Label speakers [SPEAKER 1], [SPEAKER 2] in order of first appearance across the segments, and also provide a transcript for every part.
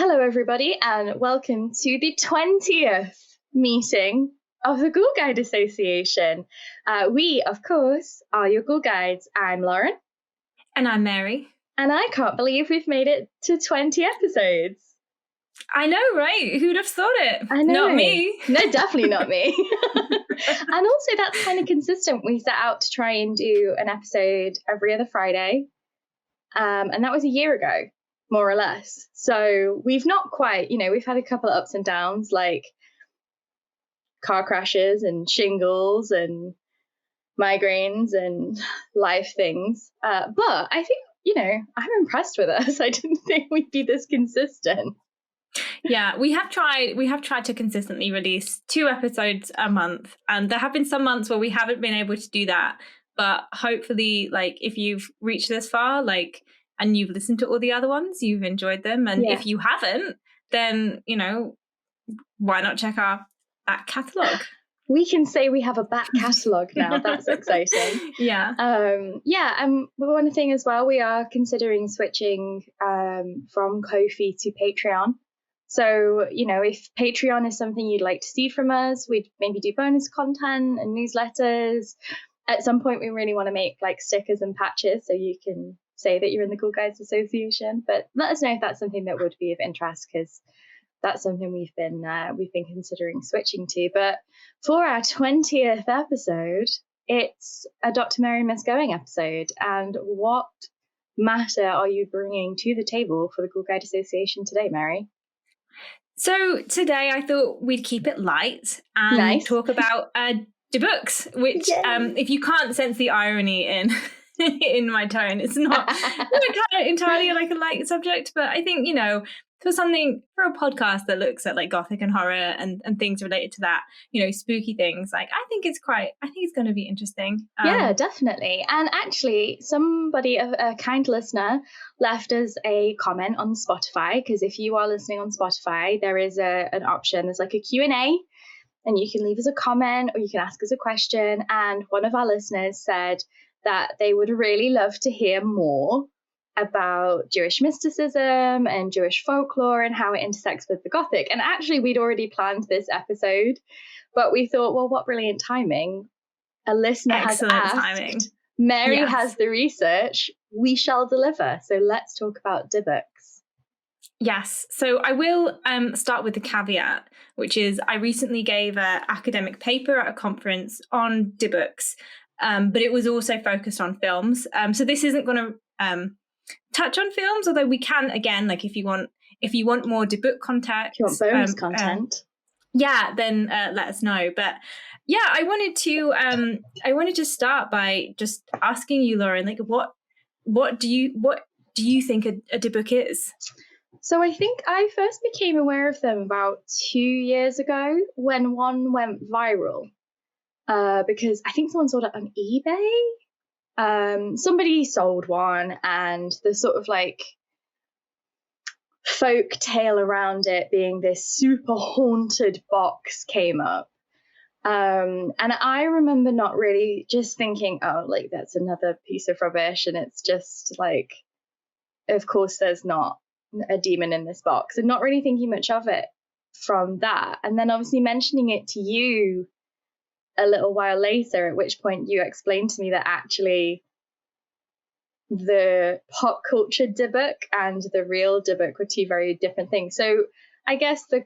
[SPEAKER 1] Hello, everybody, and welcome to the 20th meeting of the Ghoul Guides Association. We, of course, are your Ghoul Guides. I'm Lauren.
[SPEAKER 2] And I'm Mary.
[SPEAKER 1] And I can't believe we've made it to 20 episodes.
[SPEAKER 2] I know, right? Who'd have thought it?
[SPEAKER 1] I know.
[SPEAKER 2] Not me.
[SPEAKER 1] No, definitely not me. And also, that's kind of consistent. We set out to try and do an episode every other Friday. And that was a year ago, more or less. So we've not quite, we've had a couple of ups and downs, like car crashes and shingles and migraines and life things. But I think, I'm impressed with us. I didn't think we'd be this consistent.
[SPEAKER 2] Yeah, we have tried to consistently release 2 episodes a month. And there have been some months where we haven't been able to do that. But hopefully, if you've reached this far, and you've listened to all the other ones, you've enjoyed them. And if you haven't, then, why not check our back catalogue?
[SPEAKER 1] We can say we have a back catalogue now. That's exciting.
[SPEAKER 2] Yeah.
[SPEAKER 1] One thing as well, we are considering switching from Ko-fi to Patreon. So, if Patreon is something you'd like to see from us, we'd maybe do bonus content and newsletters. At some point, we really want to make stickers and patches so you can say that you're in the Ghoul Guides Association. But let us know if that's something that would be of interest, because that's something we've been considering switching to. But for our 20th episode, it's a Dr. Mary Misgoing episode. And what matter are you bringing to the table for the Ghoul Guides Association today, Mary?
[SPEAKER 2] So today I thought we'd keep it light and talk about Dibbuks, which if you can't sense the irony in my tone, it's not entirely like a light subject, but I think, for a podcast that looks at Gothic and horror and things related to that, spooky things, I think it's going to be interesting.
[SPEAKER 1] Yeah, definitely. And actually, somebody, a kind listener, left us a comment on Spotify, because if you are listening on Spotify, there is an option, there's a Q&A, and you can leave us a comment or you can ask us a question. And one of our listeners said that they would really love to hear more about Jewish mysticism and Jewish folklore and how it intersects with the Gothic. And actually, we'd already planned this episode, but we thought, well, what brilliant timing. A listener
[SPEAKER 2] Excellent
[SPEAKER 1] has asked,
[SPEAKER 2] timing.
[SPEAKER 1] Mary has the research, we shall deliver. So let's talk about Dibbuks.
[SPEAKER 2] Yes. So I will start with the caveat, which is I recently gave an academic paper at a conference on Dibbuks, but it was also focused on films. So this isn't going to touch on films, although we can, again, if you want more Dibbuk content,
[SPEAKER 1] if you want bonus content,
[SPEAKER 2] then let us know. But yeah, I wanted to start by just asking you, Lauren, what do you think a Dibbuk is?
[SPEAKER 1] So I think I first became aware of them about 2 years ago when one went viral, because I think someone sold it on eBay. Somebody sold one, and the sort of folk tale around it being this super haunted box came up. And I remember not really, just thinking, that's another piece of rubbish. And it's just of course there's not a demon in this box, and not really thinking much of it from that. And then obviously mentioning it to you a little while later, at which point you explained to me that actually the pop culture Dibbuk and the real Dibbuk were 2 very different things. So I guess the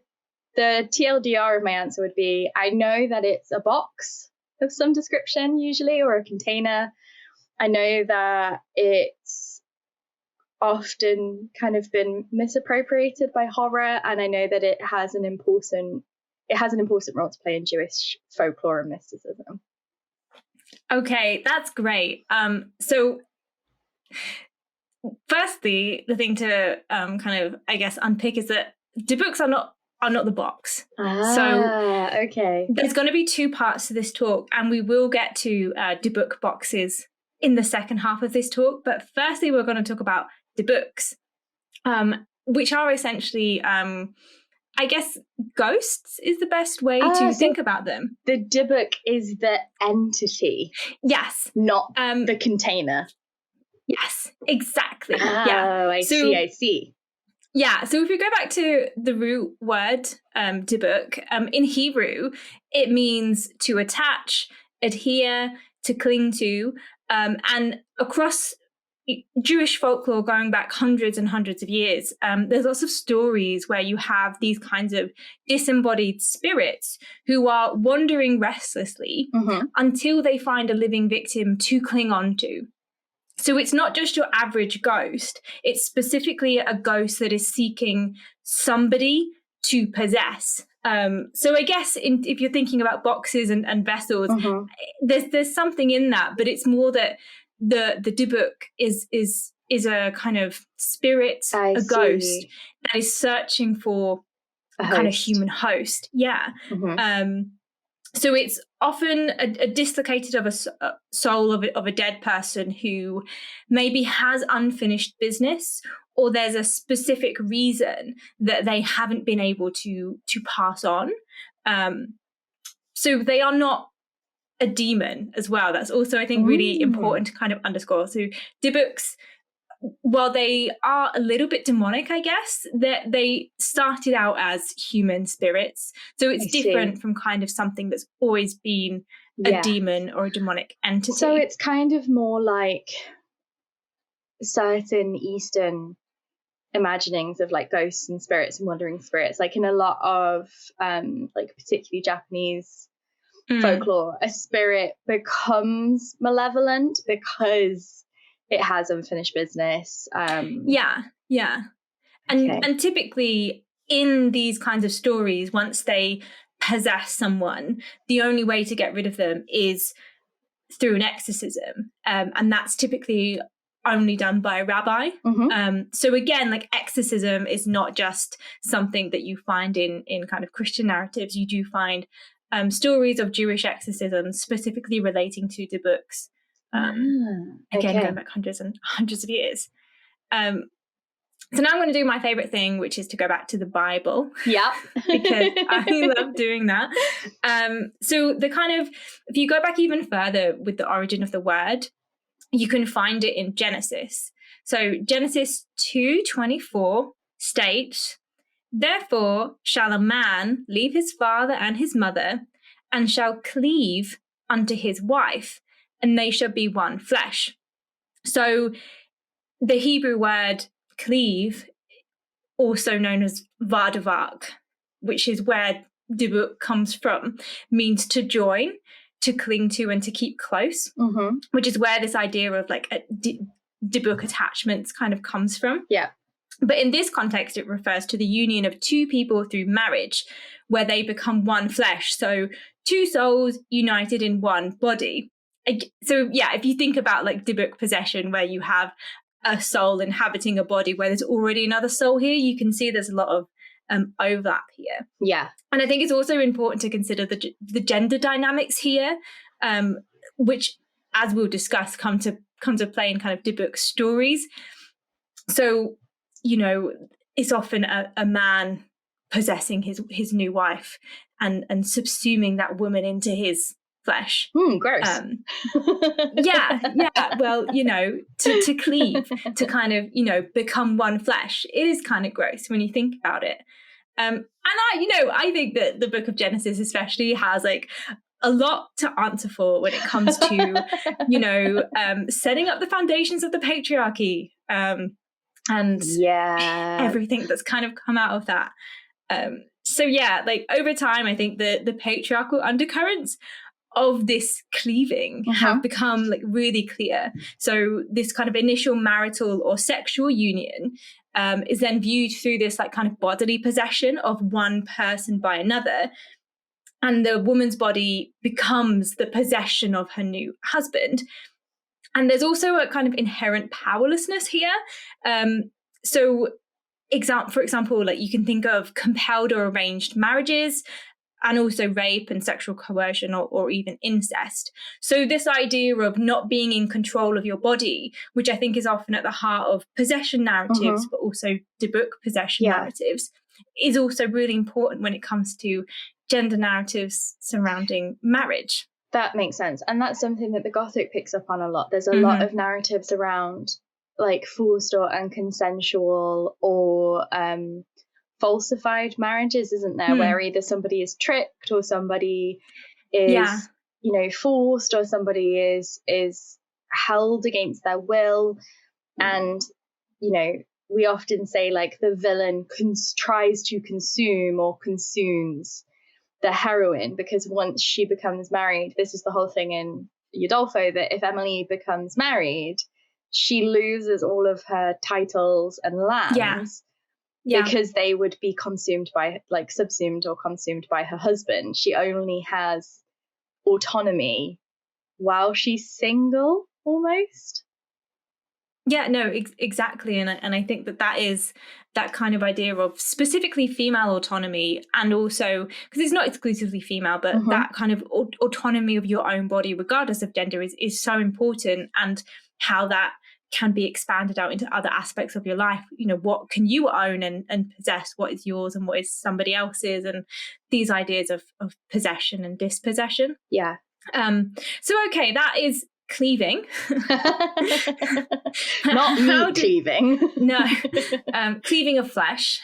[SPEAKER 1] TLDR of my answer would be, I know that it's a box of some description usually, or a container. I know that it's often kind of been misappropriated by horror, and I know that it has an important role to play in Jewish folklore and mysticism.
[SPEAKER 2] Okay, that's great. So firstly, the thing to unpick is that Dibbuks are not the box.
[SPEAKER 1] Okay.
[SPEAKER 2] There's going to be 2 parts to this talk, and we will get to Dibbuk boxes in the second half of this talk. But firstly, we're going to talk about Dibbuks, which are essentially, ghosts is the best way to think about them.
[SPEAKER 1] The Dibbuk is the entity.
[SPEAKER 2] Yes.
[SPEAKER 1] Not the container.
[SPEAKER 2] Yes, exactly.
[SPEAKER 1] Oh, I see.
[SPEAKER 2] Yeah, so if we go back to the root word, Dibbuk, in Hebrew, it means to attach, adhere, to cling to, and across Jewish folklore going back hundreds and hundreds of years, there's lots of stories where you have these kinds of disembodied spirits who are wandering restlessly until they find a living victim to cling on to. So it's not just your average ghost, it's specifically a ghost that is seeking somebody to possess. So I guess if you're thinking about boxes and vessels, there's something in that, but it's more that the Dibbuk is a kind of spirit, a ghost that is searching for a kind of human host. Yeah. So it's often a dislocated of a soul of a dead person who maybe has unfinished business, or there's a specific reason that they haven't been able to pass on. So they are not a demon as well. That's also, I think, really important to kind of underscore. So Dibbuks, while they are a little bit demonic, I guess, that they started out as human spirits. So it's different from kind of something that's always been a demon or a demonic entity.
[SPEAKER 1] So it's kind of more like certain Eastern imaginings of like ghosts and spirits and wandering spirits. Like in a lot of like particularly Japanese folklore, a spirit becomes malevolent because it has unfinished business. And
[SPEAKER 2] typically in these kinds of stories, once they possess someone, the only way to get rid of them is through an exorcism, and that's typically only done by a rabbi. So again, like exorcism is not just something that you find in kind of Christian narratives. You do find stories of Jewish exorcisms specifically relating to Dibbuks. Again, going back hundreds and hundreds of years. So now I'm going to do my favorite thing, which is to go back to the Bible.
[SPEAKER 1] Yeah.
[SPEAKER 2] Because I love doing that. So the kind of, if you go back even further with the origin of the word, you can find it in Genesis. So Genesis 2:24 states, "Therefore shall a man leave his father and his mother, and shall cleave unto his wife, and they shall be one flesh." So the Hebrew word cleave, also known as vadavak, which is where Dibbuk comes from, means to join, to cling to, and to keep close, which is where this idea of like Dibbuk attachments kind of comes from.
[SPEAKER 1] Yeah.
[SPEAKER 2] But in this context, it refers to the union of two people through marriage, where they become one flesh. So two souls united in one body. So yeah, if you think about like Dibbuk possession, where you have a soul inhabiting a body where there's already another soul here, you can see there's a lot of overlap here.
[SPEAKER 1] Yeah.
[SPEAKER 2] And I think it's also important to consider the gender dynamics here, which, as we'll discuss, come to play in kind of Dibbuk stories. So, you know, it's often a man possessing his new wife and subsuming that woman into his flesh.
[SPEAKER 1] Gross.
[SPEAKER 2] Yeah. Well, you know, to cleave, to kind of, you know, become one flesh. It is kind of gross when you think about it. And I think that the Book of Genesis especially has like a lot to answer for when it comes to, you know, setting up the foundations of the patriarchy, and everything that's kind of come out of that. So yeah, like over time, I think the patriarchal undercurrents of this cleaving have become like really clear. So this kind of initial marital or sexual union is then viewed through this like kind of bodily possession of one person by another, and the woman's body becomes the possession of her new husband. And there's also a kind of inherent powerlessness here. So for example, like you can think of compelled or arranged marriages, and also rape and sexual coercion or even incest. So this idea of not being in control of your body, which I think is often at the heart of possession narratives, but also Dibbuk possession narratives, is also really important when it comes to gender narratives surrounding marriage.
[SPEAKER 1] That makes sense. And that's something that the Gothic picks up on a lot. There's a lot of narratives around like forced or unconsensual or falsified marriages, isn't there? Where either somebody is tricked or somebody is, forced, or somebody is held against their will. And, we often say like the villain tries to consume or consumes the heroine, because once she becomes married, this is the whole thing in Udolpho, that if Emily becomes married, she loses all of her titles and lands because they would be consumed by, like, subsumed or consumed by her husband. She only has autonomy while she's single, almost.
[SPEAKER 2] Yeah, no, exactly. And I think that is that kind of idea of specifically female autonomy, and also, because it's not exclusively female, but that kind of autonomy of your own body, regardless of gender, is so important, and how that can be expanded out into other aspects of your life. What can you own and possess? What is yours and what is somebody else's? And these ideas of possession and dispossession.
[SPEAKER 1] Yeah.
[SPEAKER 2] So, okay, that is cleaving.
[SPEAKER 1] Not meat cleaving.
[SPEAKER 2] No. Cleaving of flesh.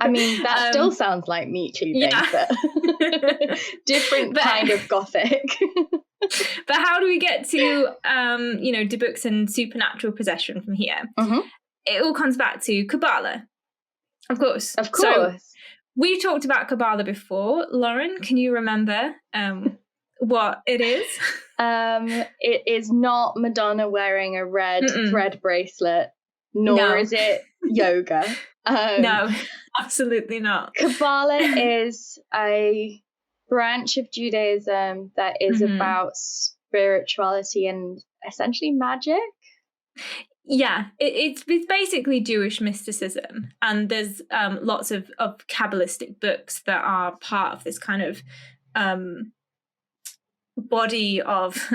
[SPEAKER 1] I mean, that still sounds like meat cleaving, but different kind of Gothic.
[SPEAKER 2] But how do we get to Dibbuks and supernatural possession from here? It all comes back to Kabbalah, of course. So we talked about Kabbalah before. Lauren, can you remember what it is?
[SPEAKER 1] It is not Madonna wearing a red thread bracelet, nor is it yoga.
[SPEAKER 2] No, absolutely not.
[SPEAKER 1] Kabbalah is a branch of Judaism that is about spirituality and essentially magic.
[SPEAKER 2] Yeah, it's basically Jewish mysticism, and there's lots of Kabbalistic books that are part of this kind of body of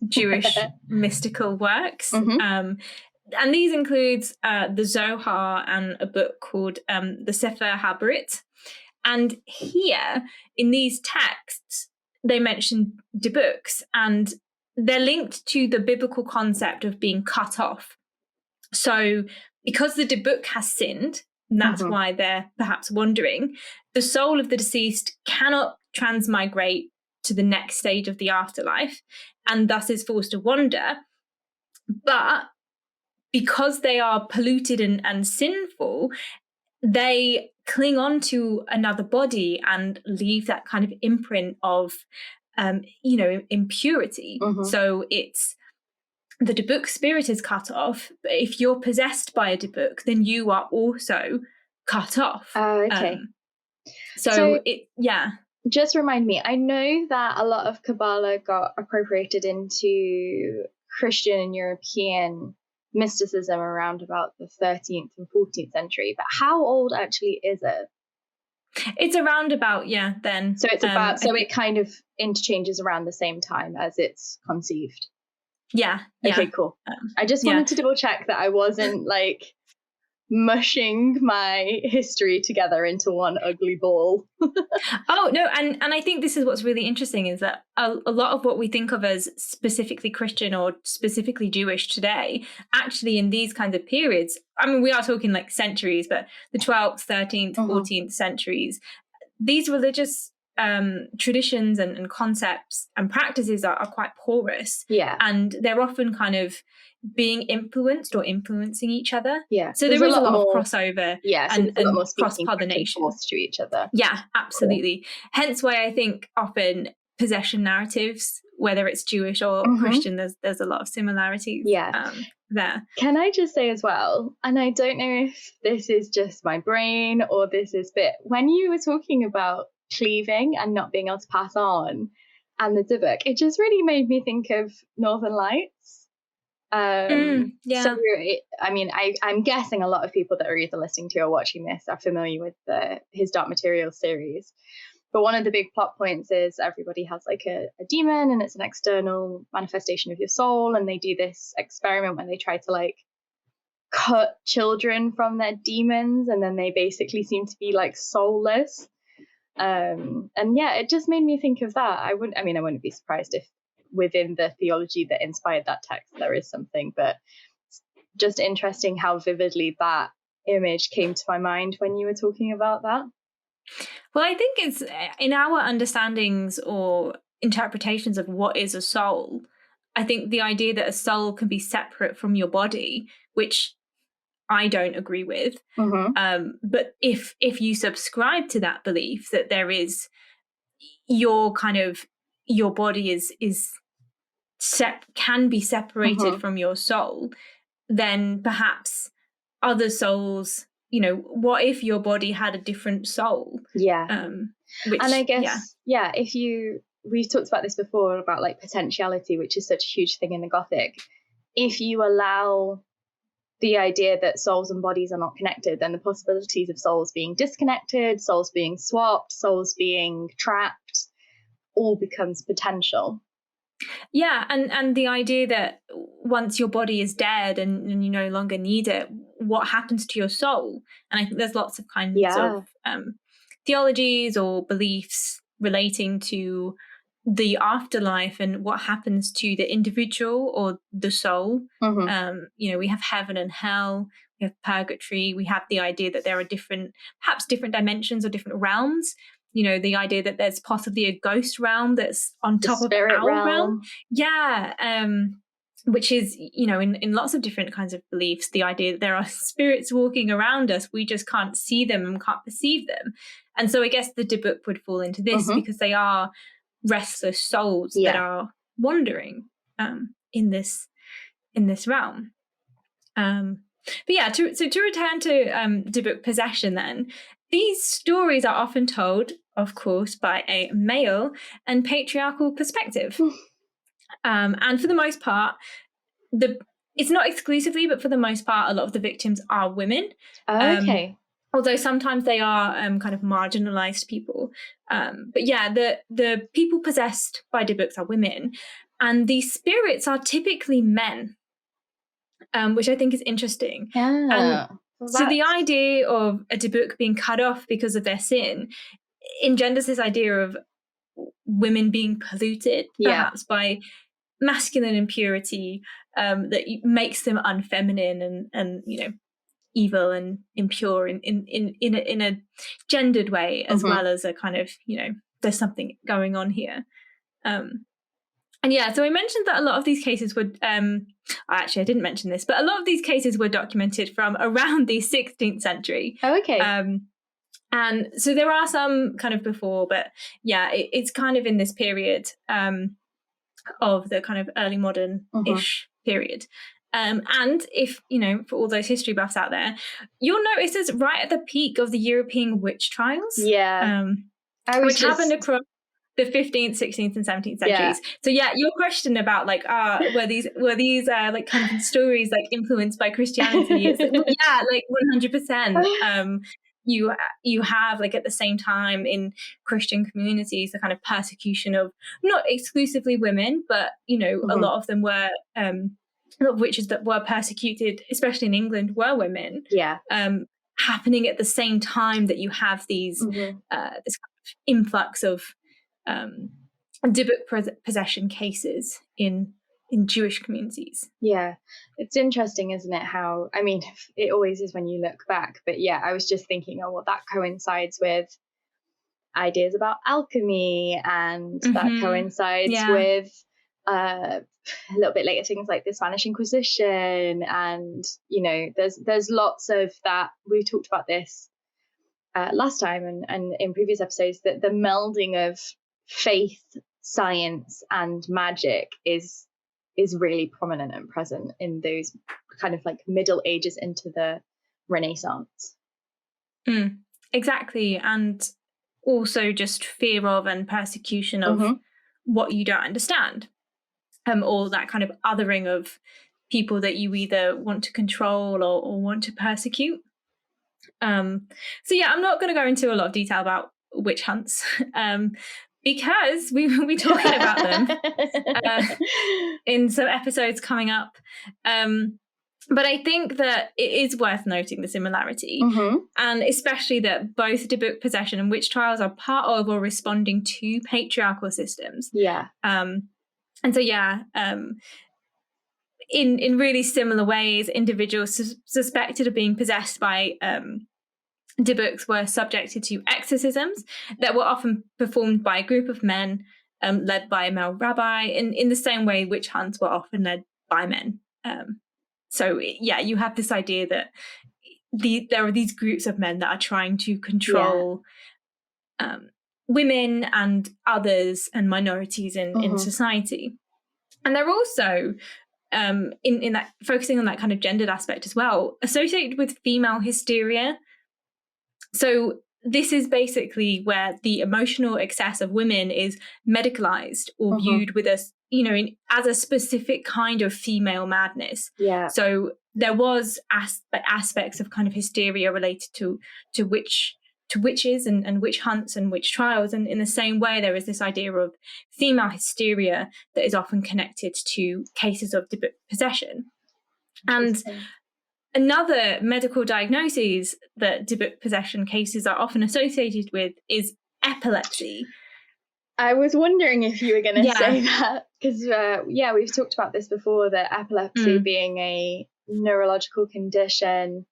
[SPEAKER 2] Jewish mystical works. And these include the Zohar and a book called the Sefer HaBrit. And here in these texts, they mention Dibbuks, and they're linked to the biblical concept of being cut off. So because the Dibbuk has sinned, and that's why they're perhaps wandering, the soul of the deceased cannot transmigrate to the next stage of the afterlife, and thus is forced to wander. But because they are polluted and sinful, they cling on to another body and leave that kind of imprint of, impurity. So it's the Dibbuk spirit is cut off, but if you're possessed by a Dibbuk, then you are also cut off.
[SPEAKER 1] Oh, okay. Just remind me, I know that a lot of Kabbalah got appropriated into Christian and European mysticism around about the 13th and 14th century, but how old actually is it?
[SPEAKER 2] It's around about, then.
[SPEAKER 1] So it's about, so it kind of interchanges around the same time as it's conceived.
[SPEAKER 2] Yeah.
[SPEAKER 1] Okay, cool. I just wanted to double check that I wasn't like mushing my history together into one ugly ball.
[SPEAKER 2] Oh, no. And I think this is what's really interesting, is that a lot of what we think of as specifically Christian or specifically Jewish today, actually in these kinds of periods, I mean, we are talking like centuries, but the 12th, 13th, 14th centuries, these religious traditions and concepts and practices are quite porous.
[SPEAKER 1] Yeah.
[SPEAKER 2] And they're often kind of being influenced or influencing each other.
[SPEAKER 1] Yeah.
[SPEAKER 2] So there is a lot more crossover and cross-pollination
[SPEAKER 1] to each other.
[SPEAKER 2] Yeah, absolutely. Cool. Hence why I think often possession narratives, whether it's Jewish or Christian, there's a lot of similarities there.
[SPEAKER 1] Can I just say as well, and I don't know if this is just my brain or this is when you were talking about cleaving and not being able to pass on and the Dibbuk, it just really made me think of Northern Lights. So I'm guessing a lot of people that are either listening to or watching this are familiar with his Dark Materials series, but one of the big plot points is everybody has like a demon, and it's an external manifestation of your soul, and they do this experiment when they try to like cut children from their demons, and then they basically seem to be like soulless. It just made me think of that. I wouldn't be surprised if within the theology that inspired that text there is something, but just interesting how vividly that image came to my mind when you were talking about that.
[SPEAKER 2] Well, I think it's in our understandings or interpretations of what is a soul. I think the idea that a soul can be separate from your body, which I don't agree with. But if you subscribe to that belief that there is your body can be separated from your soul, then perhaps other souls, what if your body had a different soul?
[SPEAKER 1] Yeah. And I guess, we've talked about this before about like potentiality, which is such a huge thing in the Gothic. If you allow the idea that souls and bodies are not connected, then the possibilities of souls being disconnected, souls being swapped, souls being trapped, all becomes potential.
[SPEAKER 2] Yeah, and the idea that once your body is dead and you no longer need it, what happens to your soul? And I think there's lots of kinds of theologies or beliefs relating to the afterlife and what happens to the individual or the soul. We have heaven and hell, we have purgatory, we have the idea that there are perhaps different dimensions or different realms. The idea that there's possibly a ghost realm that's on top of our realm. Yeah. Which is, in lots of different kinds of beliefs, the idea that there are spirits walking around us, we just can't see them and can't perceive them. And so I guess the Dibbuk would fall into this because they are restless souls that are wandering in this realm. But yeah, to return to Dibbuk possession then, these stories are often told, of course, by a male and patriarchal perspective. And for the most part, it's not exclusively, but for the most part, a lot of the victims are women.
[SPEAKER 1] Okay.
[SPEAKER 2] Although sometimes they are kind of marginalized people. But yeah, the people possessed by Dibbuks are women. And the spirits are typically men, which I think is interesting.
[SPEAKER 1] Yeah.
[SPEAKER 2] So the idea of a Dibbuk being cut off because of their sin engenders this idea of women being polluted, perhaps by masculine impurity that makes them unfeminine and evil and impure in a gendered way, as well as a kind of there's something going on here. And yeah, so I mentioned that a lot of these cases would, actually I didn't mention this, but a lot of these cases were documented from around the 16th century.
[SPEAKER 1] Oh, okay.
[SPEAKER 2] And so there are some kind of before, but yeah, it's kind of in this period of the kind of early modern-ish period. And if, for all those history buffs out there, you'll notice it's right at the peak of the European witch trials.
[SPEAKER 1] Yeah.
[SPEAKER 2] Which happened across the 15th, 16th, and 17th centuries. So yeah, your question about like, were these like kind of stories like influenced by Christianity? It's like 100%. You have like at the same time in Christian communities the kind of persecution of not exclusively women, but a lot of them were a lot of witches that were persecuted, especially in England, were women.
[SPEAKER 1] Yeah.
[SPEAKER 2] Happening at the same time that you have these this kind of influx of Dibbuk possession cases in Jewish communities.
[SPEAKER 1] Yeah, it's interesting, isn't it? How, I mean, it always is when you look back, but yeah, I was just thinking, that coincides with ideas about alchemy, and that coincides with a little bit later things like the Spanish Inquisition, and there's lots of that. We talked about this last time and in previous episodes, that the melding of faith, science, and magic is really prominent and present in those kind of like Middle Ages into the Renaissance.
[SPEAKER 2] Exactly. And also just fear of and persecution of what you don't understand. Or that kind of othering of people that you either want to control or want to persecute. So yeah, I'm not going to go into a lot of detail about witch hunts, because we will be talking about them in some episodes coming up. But I think that it is worth noting the similarity, and especially that both Dibbuk possession and witch trials are part of or responding to patriarchal systems.
[SPEAKER 1] Yeah.
[SPEAKER 2] And so, yeah, in really similar ways, individuals suspected of being possessed by Dibbuks were subjected to exorcisms that were often performed by a group of men led by a male rabbi, in the same way witch hunts were often led by men. So you have this idea that there are these groups of men that are trying to control women and others and minorities in society. And they're also, in that, focusing on that kind of gendered aspect as well, associated with female hysteria. So this is basically where the emotional excess of women is medicalized or viewed with us, as a specific kind of female madness.
[SPEAKER 1] Yeah.
[SPEAKER 2] So there was aspects of kind of hysteria related to witches and witch hunts and witch trials. And in the same way, there is this idea of female hysteria that is often connected to cases of Dibbuk possession. And another medical diagnosis that Dibbuk possession cases are often associated with is epilepsy.
[SPEAKER 1] I was wondering if you were going to say that, because, we've talked about this before, that epilepsy being a neurological condition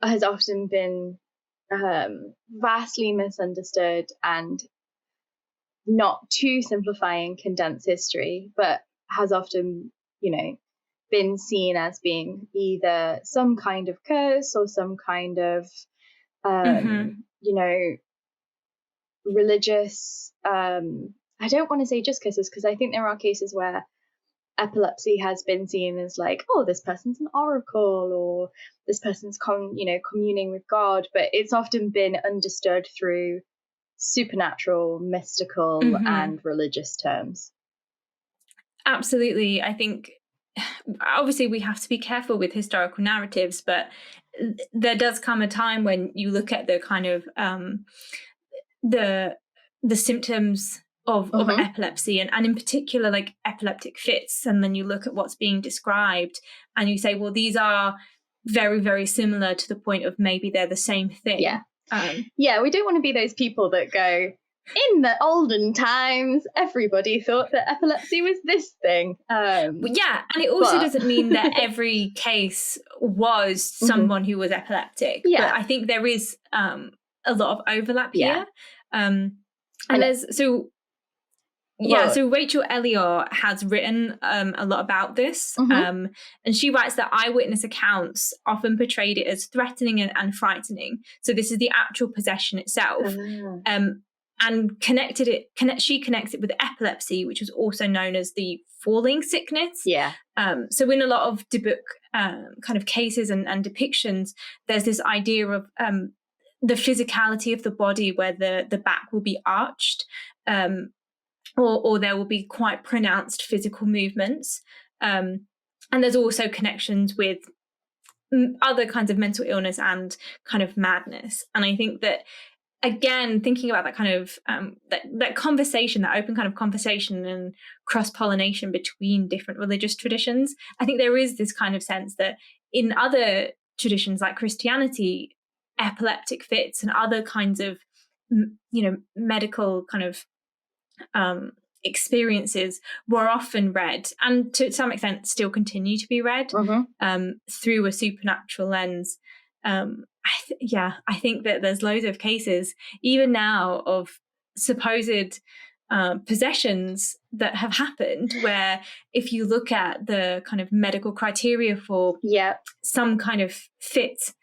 [SPEAKER 1] has often been vastly misunderstood and not too simplifying condensed history, but has often, been seen as being either some kind of curse or some kind of, religious, I don't want to say just curses, because I think there are cases where epilepsy has been seen as like, oh, this person's an oracle, or this person's communing with God, but it's often been understood through supernatural, mystical, and religious terms.
[SPEAKER 2] Absolutely. I think obviously we have to be careful with historical narratives, but there does come a time when you look at the kind of the symptoms of epilepsy and in particular like epileptic fits, and then you look at what's being described and you say, well, these are very, very similar to the point of maybe they're the same thing.
[SPEAKER 1] We don't want to be those people that go, in the olden times everybody thought that epilepsy was this thing.
[SPEAKER 2] And it also doesn't mean that every case was someone who was epileptic. But I think there is a lot of overlap here. So Rachel Elliott has written a lot about this, and she writes that eyewitness accounts often portrayed it as threatening and frightening. So this is the actual possession itself, and she connects it with epilepsy, which was also known as the falling sickness. So in a lot of Dibbuk kind of cases and depictions, there's this idea of the physicality of the body, where the back will be arched, or there will be quite pronounced physical movements. And there's also connections with other kinds of mental illness and kind of madness. And I think that, again, thinking about that kind of that conversation, that open kind of conversation and cross-pollination between different religious traditions, I think there is this kind of sense that in other traditions like Christianity, epileptic fits and other kinds of, medical kind of experiences were often read, and to some extent still continue to be read through a supernatural lens. I think that there's loads of cases even now of supposed possessions that have happened, where if you look at the kind of medical criteria for some kind of fit,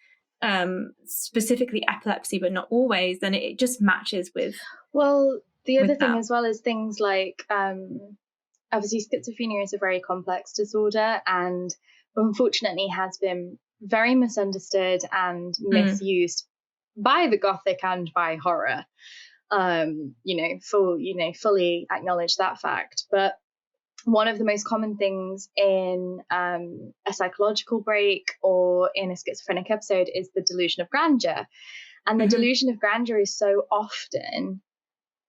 [SPEAKER 2] specifically epilepsy, but not always, then it just matches with.
[SPEAKER 1] Well, the other thing as well is things like, obviously schizophrenia is a very complex disorder and unfortunately has been very misunderstood and misused by the Gothic and by horror. Fully acknowledge that fact. But one of the most common things in a psychological break or in a schizophrenic episode is the delusion of grandeur. And the delusion of grandeur is so often,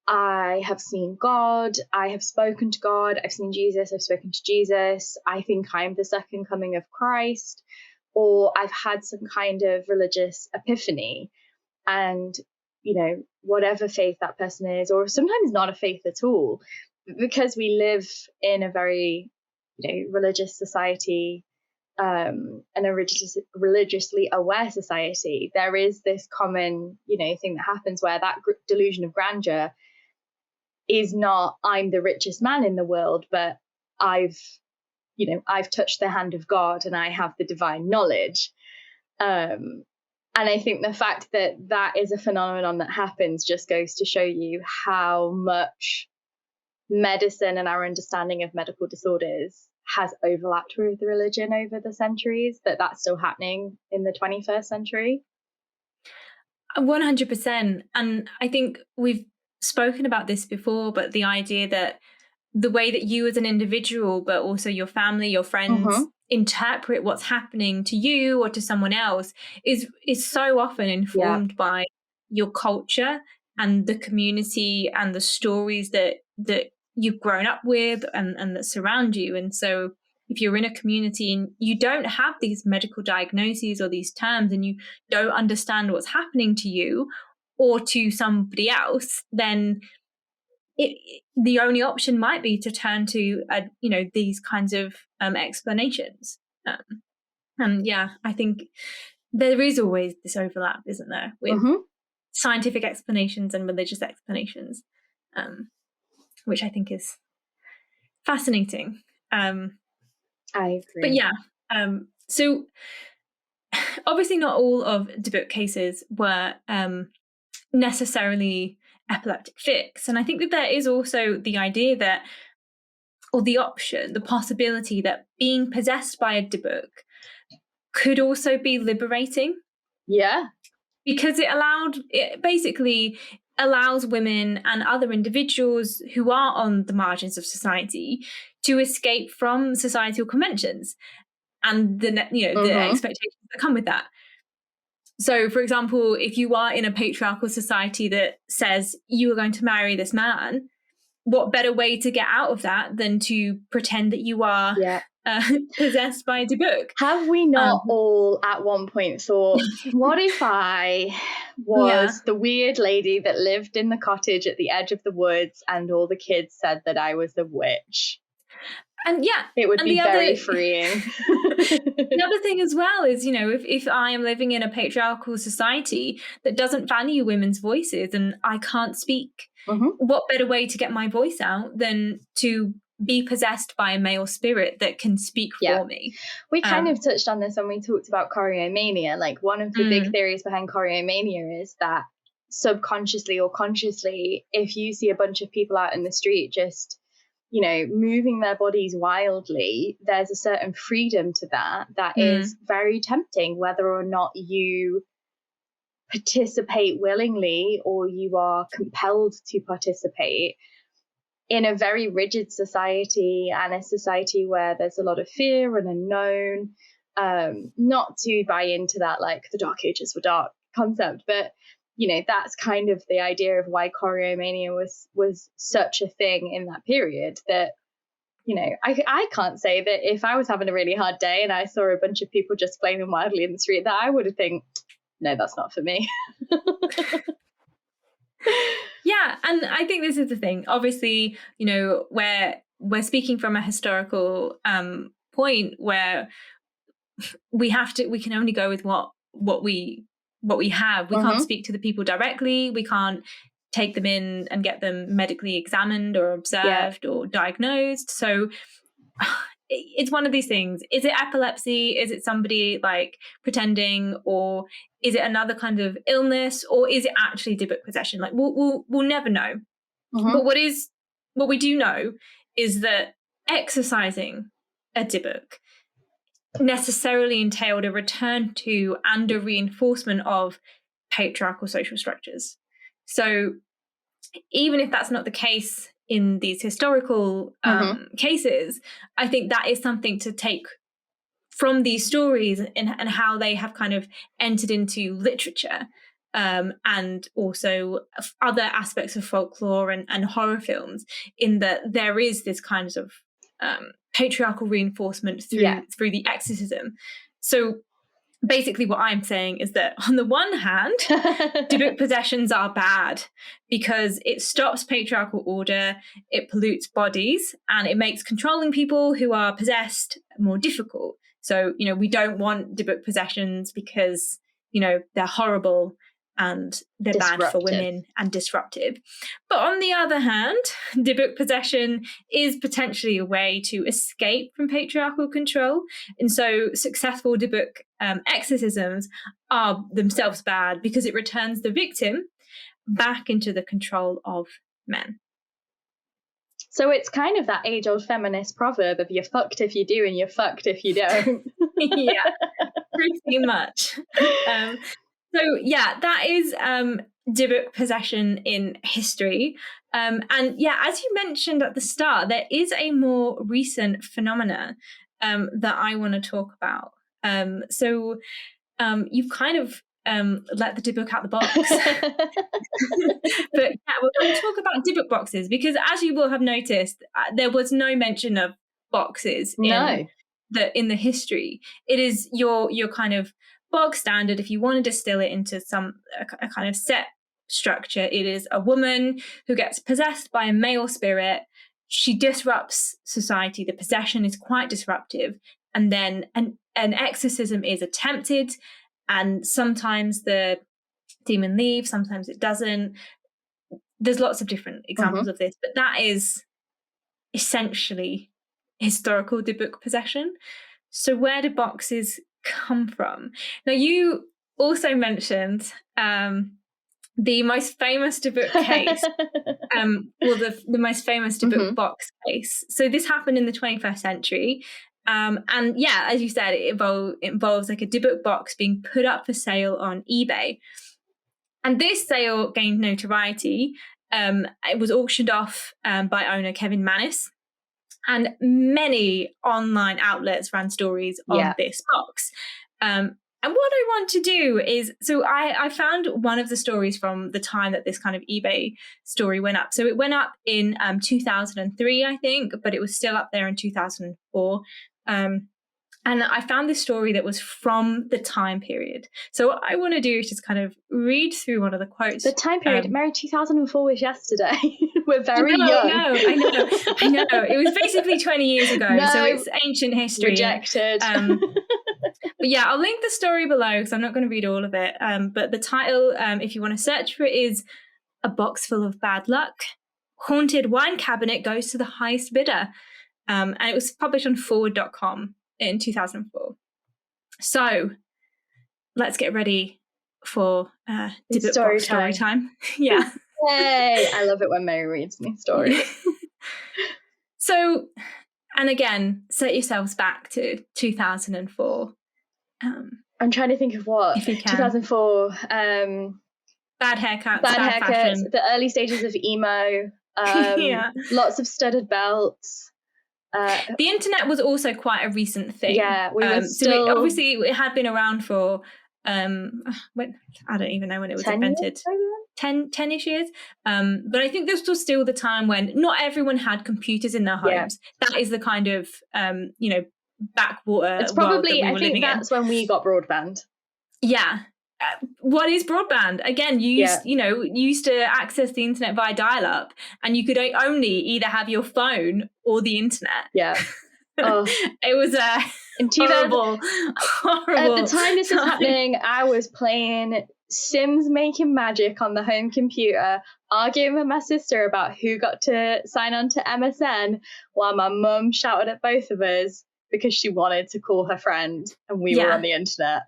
[SPEAKER 1] I have seen God, I have spoken to God, I've seen Jesus, I've spoken to Jesus, I think I'm the second coming of Christ, or I've had some kind of religious epiphany. And, whatever faith that person is, or sometimes not a faith at all, because we live in a very, religious society, and a religiously aware society, there is this common, thing that happens where that delusion of grandeur is not, I'm the richest man in the world, but I've touched the hand of God and I have the divine knowledge. And I think the fact that that is a phenomenon that happens just goes to show you how much medicine and our understanding of medical disorders has overlapped with religion over the centuries, that's still happening in the 21st century.
[SPEAKER 2] 100%. And I think we've spoken about this before, but the idea that the way that you as an individual, but also your family, your friends, interpret what's happening to you or to someone else is so often informed by your culture and the community and the stories that you've grown up with and that surround you. And so if you're in a community and you don't have these medical diagnoses or these terms and you don't understand what's happening to you or to somebody else, then the only option might be to turn to these kinds of explanations. And I think there is always this overlap, isn't there, with scientific explanations and religious explanations, which I think is fascinating. I
[SPEAKER 1] agree.
[SPEAKER 2] But so obviously not all of Dibbuk cases were necessarily epileptic fix. And I think that there is also the idea that, or the option, the possibility that being possessed by a Dibbuk could also be liberating.
[SPEAKER 1] Yeah.
[SPEAKER 2] Because it basically allows women and other individuals who are on the margins of society to escape from societal conventions and the expectations that come with that. So, for example, if you are in a patriarchal society that says you are going to marry this man, what better way to get out of that than to pretend that you are possessed by a Dibbuk?
[SPEAKER 1] Have we not all at one point thought, what if I was the weird lady that lived in the cottage at the edge of the woods and all the kids said that I was a witch?
[SPEAKER 2] And
[SPEAKER 1] it would be very freeing.
[SPEAKER 2] The other thing as well is, if I am living in a patriarchal society that doesn't value women's voices and I can't speak, what better way to get my voice out than to be possessed by a male spirit that can speak for me?
[SPEAKER 1] We kind of touched on this when we talked about choreomania. Like, one of the big theories behind choreomania is that subconsciously or consciously, if you see a bunch of people out in the street just moving their bodies wildly, there's a certain freedom to that is very tempting, whether or not you participate willingly or you are compelled to participate in a very rigid society and a society where there's a lot of fear and unknown. Not to buy into that, like, the Dark Ages were dark concept, but that's kind of the idea of why choreomania was such a thing in that period. That, I can't say that if I was having a really hard day and I saw a bunch of people just flaming wildly in the street, that I would have think, no, that's not for me.
[SPEAKER 2] Yeah, and I think this is the thing. Obviously, we're speaking from a historical point where we can only go with what we have. We can't speak to the people directly. We can't take them in and get them medically examined or observed or diagnosed. So it's one of these things. Is it epilepsy? Is it somebody like pretending, or is it another kind of illness, or is it actually Dibbuk possession? Like, we'll never know. But what we do know is that exercising a Dibbuk necessarily entailed a return to and a reinforcement of patriarchal social structures. So even if that's not the case in these historical cases, I think that is something to take from these stories and how they have kind of entered into literature, and also other aspects of folklore and horror films, in that there is this kind of patriarchal reinforcement through the exorcism. So basically what I'm saying is that on the one hand, Dibbuk possessions are bad because it stops patriarchal order, it pollutes bodies, and it makes controlling people who are possessed more difficult. So, we don't want Dibbuk possessions because, they're horrible and they're bad for women and disruptive. But on the other hand, Dibbuk possession is potentially a way to escape from patriarchal control. And so successful Dibbuk exorcisms are themselves bad because it returns the victim back into the control of men.
[SPEAKER 1] So it's kind of that age-old feminist proverb of you're fucked if you do and you're fucked if you don't.
[SPEAKER 2] Yeah, pretty much. So yeah, that is Dibbuk possession in history. And yeah, as you mentioned at the start, there is a more recent phenomena that I want to talk about. So you've kind of let the Dibbuk out the box. But yeah, we're going to talk about Dibbuk boxes because, as you will have noticed, there was no mention of boxes in the history. It is your kind of bog standard. If you want to distill it into a kind of set structure, it is a woman who gets possessed by a male spirit. She disrupts society. The possession is quite disruptive, and then an exorcism is attempted, and sometimes the demon leaves, sometimes it doesn't. There's lots of different examples of this, but that is essentially historical Dibbuk possession. So where do boxes come from? Now, you also mentioned the most famous Dibbuk case, the most famous Dibbuk box case. So this happened in the 21st century. And yeah, as you said, it involves like a Dibbuk box being put up for sale on eBay. And this sale gained notoriety. It was auctioned off by owner Kevin Mannis. And many online outlets ran stories on this box. And what I want to do is, so I found one of the stories from the time that this kind of eBay story went up. So it went up in 2003, I think, but it was still up there in 2004. And I found this story that was from the time period. So what I want to do is just kind of read through one of the quotes.
[SPEAKER 1] The time period, Mary, 2004 was yesterday. We're very young.
[SPEAKER 2] I know. It was basically 20 years ago. No, so it's ancient history.
[SPEAKER 1] Rejected.
[SPEAKER 2] But yeah, I'll link the story below because I'm not going to read all of it. But the title, if you want to search for it, is A Box Full of Bad Luck. Haunted Wine Cabinet Goes to the Highest Bidder. And it was published on forward.com in 2004. So let's get ready for Dibbuk story time. Yeah.
[SPEAKER 1] Yay! I love it when Mary reads me stories.
[SPEAKER 2] So, and again, set yourselves back to 2004.
[SPEAKER 1] I'm trying to think of what.
[SPEAKER 2] If you can.
[SPEAKER 1] 2004.
[SPEAKER 2] Bad haircuts.
[SPEAKER 1] Bad haircuts.
[SPEAKER 2] Fashion.
[SPEAKER 1] The early stages of emo. Lots of studded belts.
[SPEAKER 2] The internet was also quite a recent thing.
[SPEAKER 1] Yeah, we were still...
[SPEAKER 2] obviously, it had been around for, I don't even know when it was invented. 10-ish years. But I think this was still the time when not everyone had computers in their homes. Yeah. That is the kind of, backwater
[SPEAKER 1] It's probably,
[SPEAKER 2] world that we were living in.
[SPEAKER 1] I think that's when we got broadband.
[SPEAKER 2] Yeah. What is broadband? Again, you used to access the internet via dial-up, and you could only either have your phone or the internet.
[SPEAKER 1] Yeah. Oh.
[SPEAKER 2] It was horrible.
[SPEAKER 1] At the time this was happening, I was playing Sims Making Magic on the home computer, arguing with my sister about who got to sign on to MSN, while my mum shouted at both of us because she wanted to call her friend, and we were on the internet.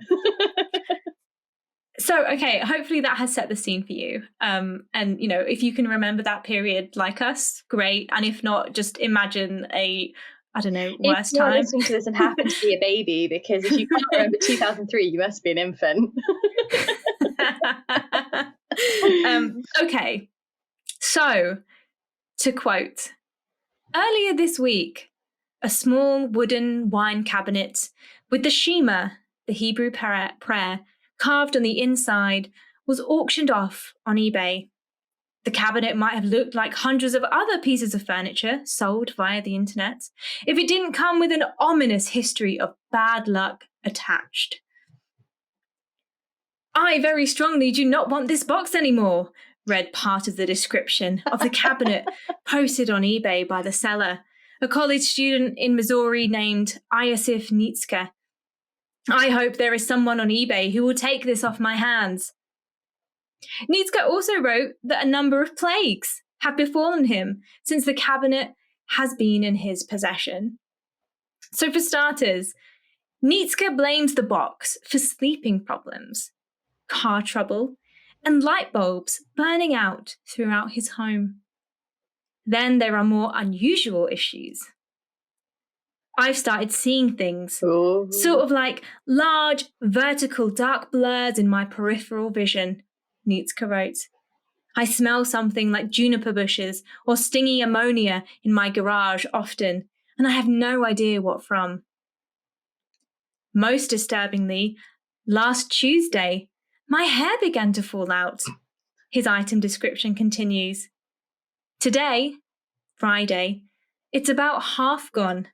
[SPEAKER 2] So, okay, hopefully that has set the scene for you. And, if you can remember that period like us, great. And if not, just imagine worse time.
[SPEAKER 1] If you're listening to this and happen to be a baby, because if you can't remember 2003, you must be an infant.
[SPEAKER 2] Okay. So, to quote, earlier this week, a small wooden wine cabinet with the Shema, the Hebrew prayer, carved on the inside, was auctioned off on eBay. The cabinet might have looked like hundreds of other pieces of furniture sold via the internet if it didn't come with an ominous history of bad luck attached. I very strongly do not want this box anymore, read part of the description of the cabinet posted on eBay by the seller, a college student in Missouri named Iosif Nitska. I hope there is someone on eBay who will take this off my hands. Nitska also wrote that a number of plagues have befallen him since the cabinet has been in his possession. So for starters, Nitska blames the box for sleeping problems, car trouble, and light bulbs burning out throughout his home. Then there are more unusual issues. I've started seeing things, sort of like large, vertical, dark blurs in my peripheral vision, Nitska wrote. I smell something like juniper bushes or stingy ammonia in my garage often, and I have no idea what from. Most disturbingly, last Tuesday, my hair began to fall out. His item description continues. Today, Friday, it's about half gone.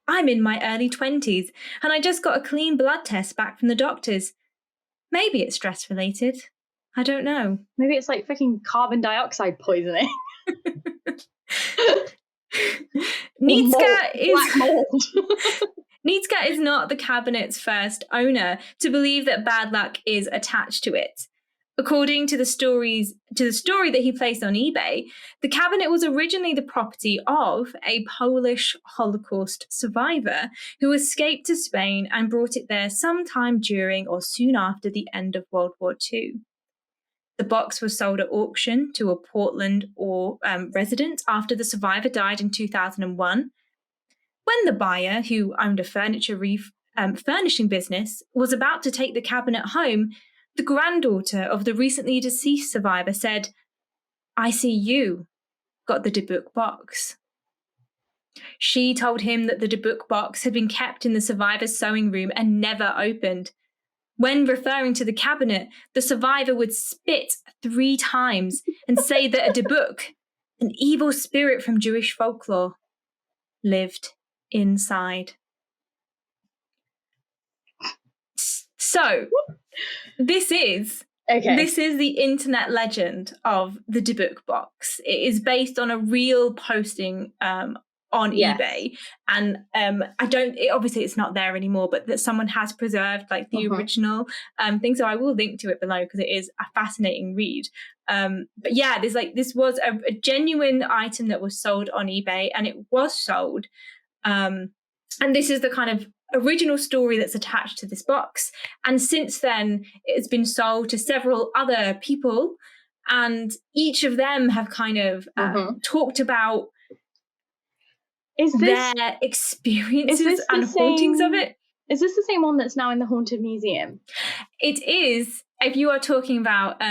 [SPEAKER 2] I'm in my early 20s, and I just got a clean blood test back from the doctors. Maybe it's stress-related. I don't know.
[SPEAKER 1] Maybe it's like freaking carbon dioxide poisoning.
[SPEAKER 2] Nitska
[SPEAKER 1] Nitska
[SPEAKER 2] is not the cabinet's first owner to believe that bad luck is attached to it. According to the story that he placed on eBay, the cabinet was originally the property of a Polish Holocaust survivor who escaped to Spain and brought it there sometime during or soon after the end of World War II. The box was sold at auction to a Portland resident after the survivor died in 2001. When the buyer, who owned a furniture furnishing business, was about to take the cabinet home, the granddaughter of the recently deceased survivor said, I see you got the Dibbuk box. She told him that the Dibbuk box had been kept in the survivor's sewing room and never opened. When referring to the cabinet, the survivor would spit 3 times and say that a Dibbuk, an evil spirit from Jewish folklore, lived inside. So, this is the internet legend of the Dibbuk box. It is based on a real posting on eBay, and obviously it's not there anymore, but that someone has preserved like the original thing. So I will link to it below because it is a fascinating read. But yeah, this was a genuine item that was sold on eBay, and it was sold. And this is the kind of original story that's attached to this box. And since then, it's been sold to several other people, and each of them have kind of talked about their experiences and hauntings of it.
[SPEAKER 1] Is this the same one that's now in the Haunted Museum?
[SPEAKER 2] It is. If you are talking about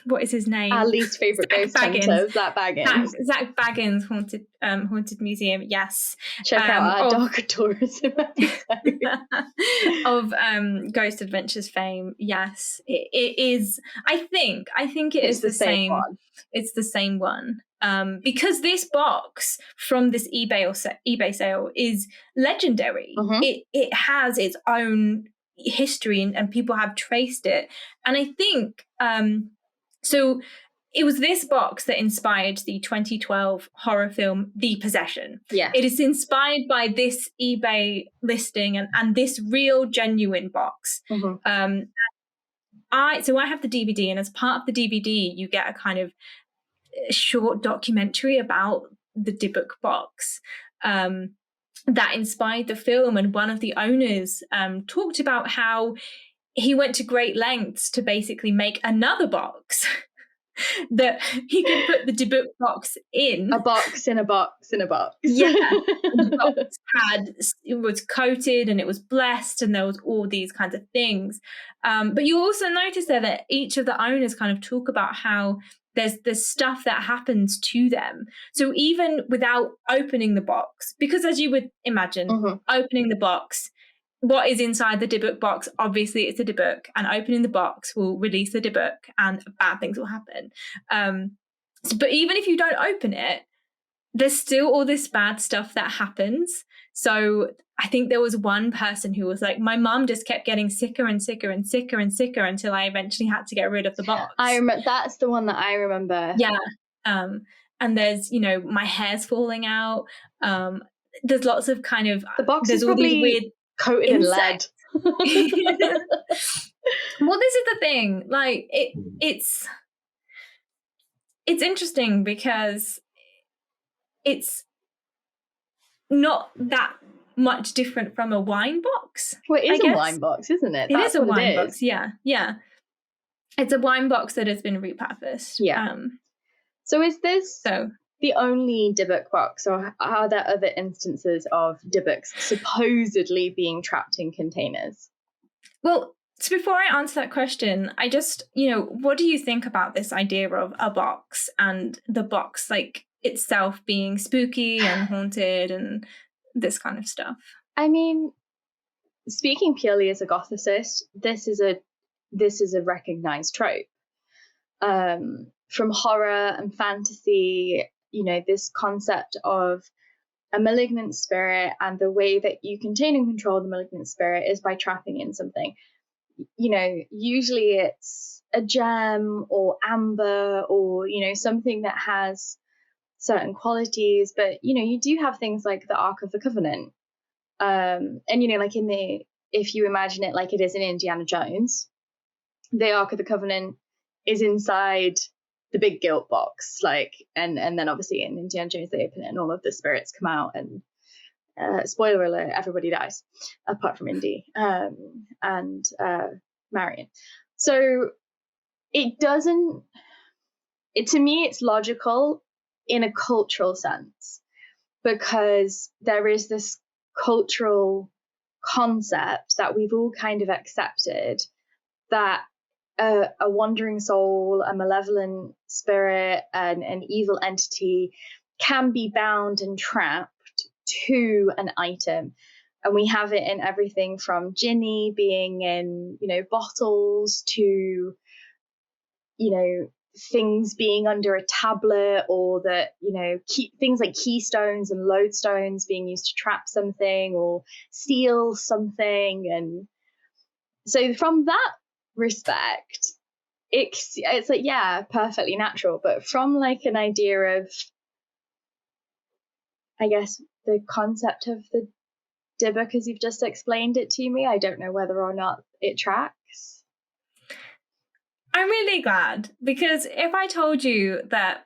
[SPEAKER 2] what is his name?
[SPEAKER 1] Our least favourite ghost hunter, Zach Baggins.
[SPEAKER 2] Zach Baggins Haunted Museum, yes.
[SPEAKER 1] Check out our dark tourism episode.
[SPEAKER 2] Of Ghost Adventures fame, yes. It is. I think it is the same one. It's the same one. Because this box from this eBay sale is legendary. It has its own history, and people have traced it. And I think so it was this box that inspired the 2012 horror film The Possession. Yeah. It is inspired by this eBay listing and this real genuine box. I have the DVD, and as part of the DVD you get a kind of short documentary about the Dybbuk box that inspired the film. And one of the owners talked about how he went to great lengths to basically make another box that he could put the Dybbuk box in.
[SPEAKER 1] A box in a box in a box.
[SPEAKER 2] Yeah. The box it was coated and it was blessed, and there was all these kinds of things. But you also notice there that each of the owners kind of talk about how there's stuff that happens to them. So even without opening the box, because as you would imagine, opening the box, what is inside the Dybbuk box, obviously it's a Dybbuk, and opening the box will release the Dybbuk and bad things will happen. But even if you don't open it, there's still all this bad stuff that happens. So I think there was one person who was like, my mum just kept getting sicker and sicker and sicker and sicker until I eventually had to get rid of the box.
[SPEAKER 1] That's the one that I remember.
[SPEAKER 2] Yeah. And there's, my hair's falling out. There's lots of kind of,
[SPEAKER 1] the box
[SPEAKER 2] there's
[SPEAKER 1] is
[SPEAKER 2] all these
[SPEAKER 1] probably
[SPEAKER 2] weird
[SPEAKER 1] coated in lead.
[SPEAKER 2] Well, this is the thing. Like it's interesting because it's not that much different from a wine box.
[SPEAKER 1] Well, it is a wine box, isn't it?
[SPEAKER 2] It is a wine box, yeah. It's a wine box that has been repurposed.
[SPEAKER 1] Yeah. So is this the only Dibbuk box, or are there other instances of Dibbuks supposedly being trapped in containers?
[SPEAKER 2] Well, so before I answer that question, I just, what do you think about this idea of a box and the box like itself being spooky and haunted and this kind of stuff?
[SPEAKER 1] I mean, speaking purely as a Gothicist, this is a recognized trope. From horror and fantasy, this concept of a malignant spirit, and the way that you contain and control the malignant spirit is by trapping in something. Usually it's a gem or amber or, something that has certain qualities, but, you do have things like the Ark of the Covenant. And, like if you imagine it like it is in Indiana Jones, the Ark of the Covenant is inside the big guilt box, and then obviously in Indiana Jones they open it and all of the spirits come out, and spoiler alert, everybody dies apart from Indy and Marion. So to me it's logical in a cultural sense, because there is this cultural concept that we've all kind of accepted, that a wandering soul, a malevolent spirit, an evil entity can be bound and trapped to an item. And we have it in everything from Ginny being in, bottles to, things being under a tablet, or that, things like keystones and lodestones being used to trap something or steal something. And so from that respect, it's like, yeah, perfectly natural. But from like an idea of, I guess, the concept of the Dibbuk as you've just explained it to me, I don't know whether or not it tracks.
[SPEAKER 2] I'm really glad, because if I told you that,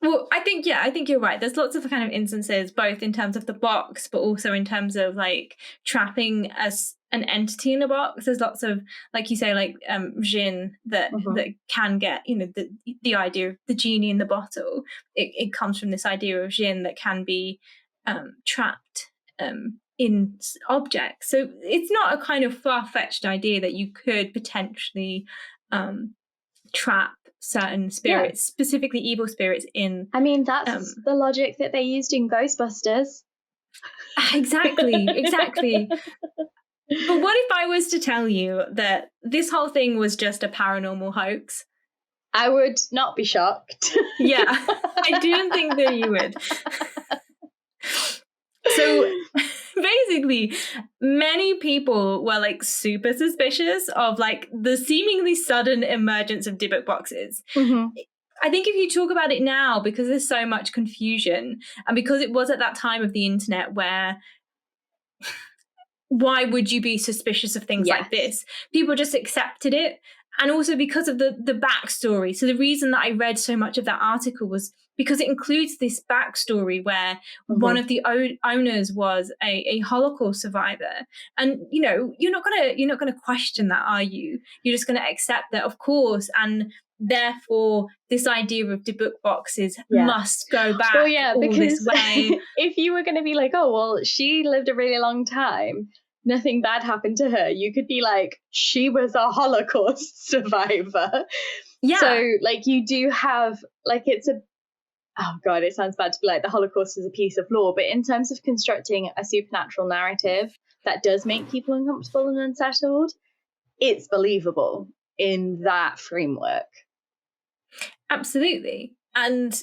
[SPEAKER 2] well, I think you're right. There's lots of kind of instances, both in terms of the box, but also in terms of like trapping as an entity in a box. There's lots of, like you say, like Jinn that can get, the idea of the genie in the bottle. It comes from this idea of Jinn that can be trapped in objects. So it's not a kind of far-fetched idea that you could potentially trap certain spirits, specifically evil spirits, in.
[SPEAKER 1] I mean, that's the logic that they used in Ghostbusters.
[SPEAKER 2] Exactly. But what if I was to tell you that this whole thing was just a paranormal hoax?
[SPEAKER 1] I would not be shocked.
[SPEAKER 2] Yeah, I didn't think that you would. So basically, many people were like super suspicious of like the seemingly sudden emergence of Dybbuk boxes. I think if you talk about it now, because there's so much confusion, and because it was at that time of the internet where why would you be suspicious of things like this? People just accepted it. And also because of the backstory. So the reason that I read so much of that article was because it includes this backstory where one of the owners was a Holocaust survivor. And, you're not gonna question that, are you? You're just going to accept that, of course. And therefore, this idea of Dibbuk boxes must go back all this way.
[SPEAKER 1] If you were going to be like, oh, well, she lived a really long time, nothing bad happened to her, you could be like, she was a Holocaust survivor. Yeah. So, like, you do have, like, it's a, oh God, it sounds bad to be like the Holocaust is a piece of lore, but in terms of constructing a supernatural narrative that does make people uncomfortable and unsettled, it's believable in that framework.
[SPEAKER 2] Absolutely. And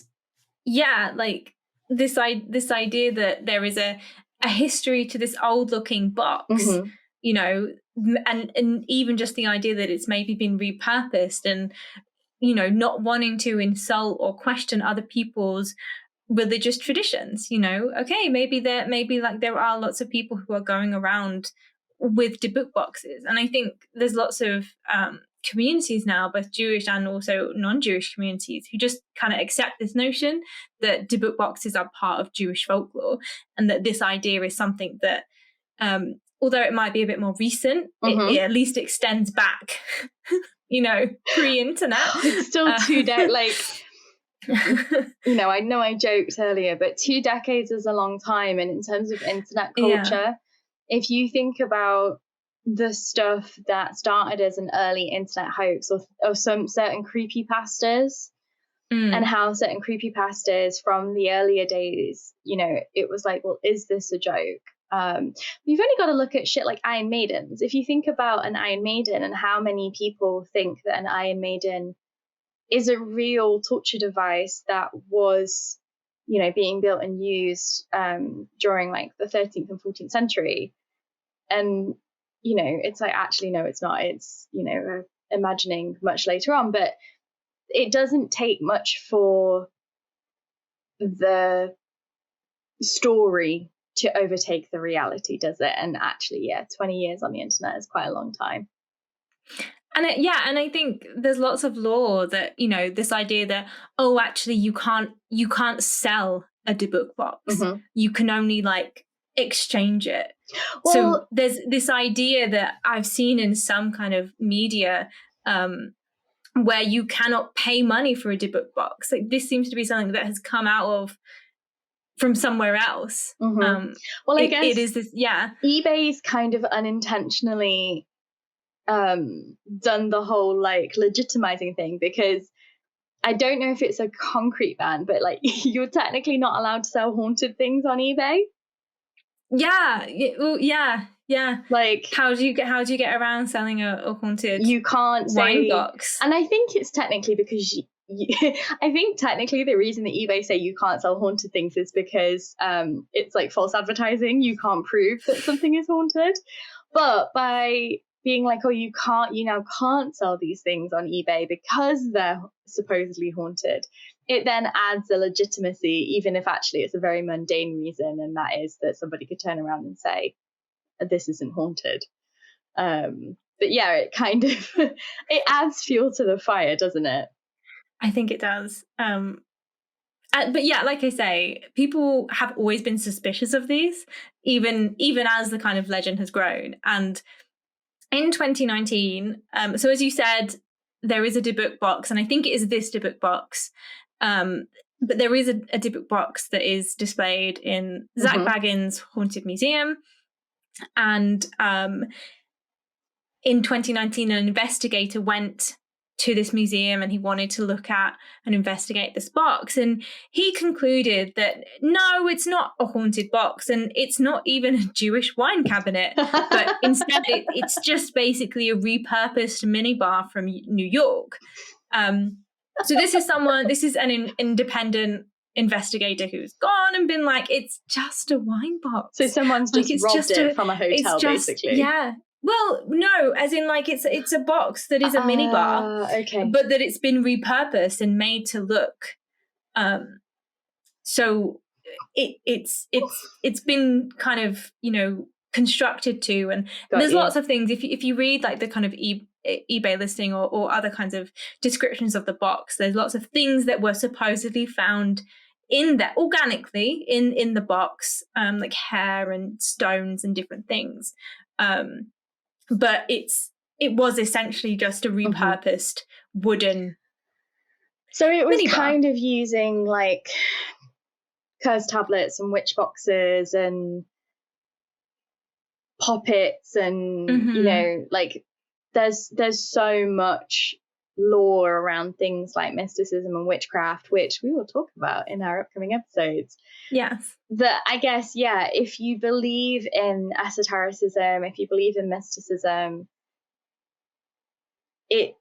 [SPEAKER 2] yeah, like this idea that there is a history to this old looking box, you know, and even just the idea that it's maybe been repurposed, and, you know, not wanting to insult or question other people's religious traditions. You know, okay, maybe there are lots of people who are going around with Dibbuk boxes, and I think there's lots of communities now, both Jewish and also non-Jewish communities, who just kind of accept this notion that Dibbuk boxes are part of Jewish folklore, and that this idea is something that, although it might be a bit more recent, it at least extends back, you know, pre-internet.
[SPEAKER 1] It's still 2 decades, like, you know I joked earlier, but 2 decades is a long time. And in terms of internet culture, if you think about the stuff that started as an early internet hoax, or some certain creepypastas, and how certain creepypastas from the earlier days, you know, it was like, well, is this a joke? You've only got to look at shit like Iron Maidens. If you think about an Iron Maiden and how many people think that an Iron Maiden is a real torture device that was, you know, being built and used during like the 13th and 14th century. And, you know, it's like, actually, no, it's not. It's, you know, imagining much later on. But it doesn't take much for the story to overtake the reality, does it? And actually, 20 years on the internet is quite a long time.
[SPEAKER 2] And and I think there's lots of lore that, you know, this idea that, oh, actually you can't sell a Dibbuk box. You can only like exchange it. Well, so there's this idea that I've seen in some kind of media where you cannot pay money for a Dibbuk box. Like, this seems to be something that has come out from somewhere else.
[SPEAKER 1] Well, I guess
[SPEAKER 2] it is this,
[SPEAKER 1] eBay's kind of unintentionally done the whole like legitimizing thing, because I don't know if it's a concrete ban, but like you're technically not allowed to sell haunted things on eBay.
[SPEAKER 2] Yeah. Like, how do you get around selling a haunted?
[SPEAKER 1] You can't
[SPEAKER 2] wine box.
[SPEAKER 1] And I think it's technically because I think technically the reason that eBay say you can't sell haunted things is because it's like false advertising. You can't prove that something is haunted, but by being like, oh, you now can't sell these things on eBay because they're supposedly haunted, it then adds a legitimacy, even if actually it's a very mundane reason, and that is that somebody could turn around and say, this isn't haunted. But yeah, it kind of it adds fuel to the fire, doesn't it?
[SPEAKER 2] I think it does. But yeah, like I say, people have always been suspicious of these, even as the kind of legend has grown. And in 2019, so as you said, there is a Dibbuk box, and I think it is this Dibbuk box. But there is a Dibbuk box that is displayed in Zach Bagans' Haunted Museum. And in 2019, an investigator went to this museum and he wanted to look at and investigate this box. And he concluded that, no, it's not a haunted box, and it's not even a Jewish wine cabinet, but instead it's just basically a repurposed minibar from New York. So this is an independent investigator who's gone and been like, it's just a wine box.
[SPEAKER 1] So someone's just robbed it from a hotel, basically.
[SPEAKER 2] Yeah. Well, no, as in like it's a box that is a minibar,
[SPEAKER 1] okay,
[SPEAKER 2] but that it's been repurposed and made to look. So it's been kind of, you know, constructed to, and there's lots of things. If you read like the kind of eBay listing or other kinds of descriptions of the box, there's lots of things that were supposedly found in there organically in the box, like hair and stones and different things. But it was essentially just a repurposed wooden.
[SPEAKER 1] So it was
[SPEAKER 2] minibar.
[SPEAKER 1] Kind of using like curse tablets and witch boxes and poppets and you know, like there's so much lore around things like mysticism and witchcraft, which we will talk about in our upcoming episodes.
[SPEAKER 2] Yes.
[SPEAKER 1] That I guess, if you believe in esotericism, if you believe in mysticism, it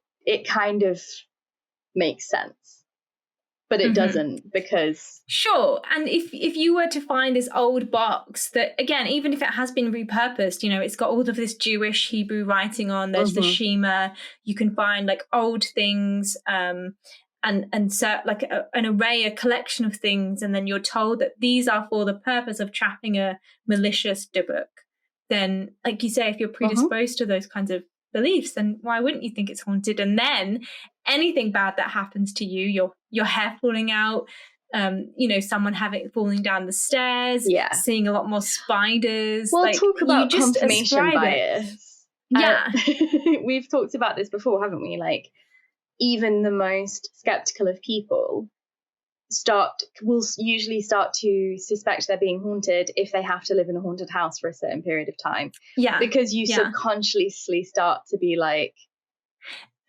[SPEAKER 1] kind of makes sense. but it doesn't, because...
[SPEAKER 2] Sure. And if you were to find this old box that, again, even if it has been repurposed, you know, it's got all of this Jewish Hebrew writing on, there's the Shema, you can find like old things, and like an array, a collection of things, and then you're told that these are for the purpose of trapping a malicious Dibbuk, then, like you say, if you're predisposed to those kinds of beliefs, then why wouldn't you think it's haunted? And then anything bad that happens to you, your hair falling out, you know, someone falling down the stairs, seeing a lot more spiders.
[SPEAKER 1] Well,
[SPEAKER 2] like,
[SPEAKER 1] talk about confirmation bias.
[SPEAKER 2] Yeah.
[SPEAKER 1] We've talked about this before, haven't we? Like, even the most skeptical of people will usually start to suspect they're being haunted if they have to live in a haunted house for a certain period of time.
[SPEAKER 2] Yeah.
[SPEAKER 1] Because you subconsciously start to be like...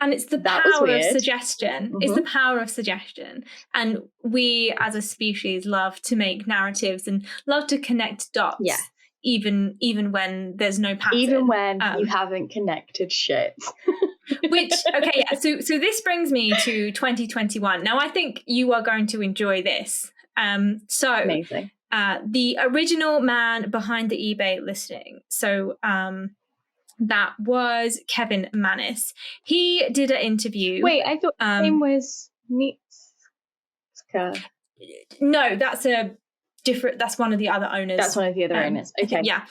[SPEAKER 2] And it's the power of suggestion. It's the power of suggestion. And we as a species love to make narratives and love to connect dots.
[SPEAKER 1] Yeah.
[SPEAKER 2] Even when there's no pattern.
[SPEAKER 1] Even when you haven't connected shit.
[SPEAKER 2] Which, okay, yeah. So this brings me to 2021. Now, I think you are going to enjoy this.
[SPEAKER 1] Amazing.
[SPEAKER 2] The original man behind the eBay listing. So that was Kevin Mannis. He did an interview.
[SPEAKER 1] Wait, I thought his name was Nixon.
[SPEAKER 2] No, that's one of the other owners.
[SPEAKER 1] That's one of the other owners. Okay.
[SPEAKER 2] Yeah.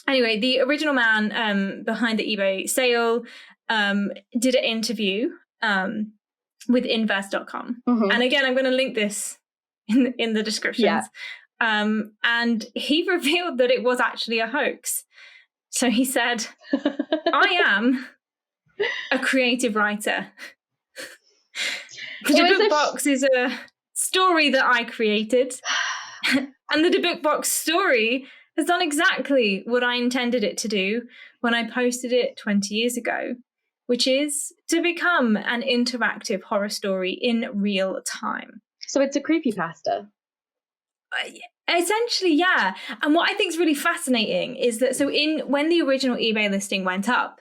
[SPEAKER 2] Anyway, the original man behind the eBay sale did an interview with inverse.com. And again, I'm going to link this in the descriptions. Yeah. And he revealed that it was actually a hoax. So he said, I am a creative writer. The Dibbuk box is a story that I created. And the Dibbuk box story has done exactly what I intended it to do when I posted it 20 years ago, which is to become an interactive horror story in real time.
[SPEAKER 1] So it's a creepypasta.
[SPEAKER 2] Essentially, yeah. And what I think is really fascinating is that when the original eBay listing went up,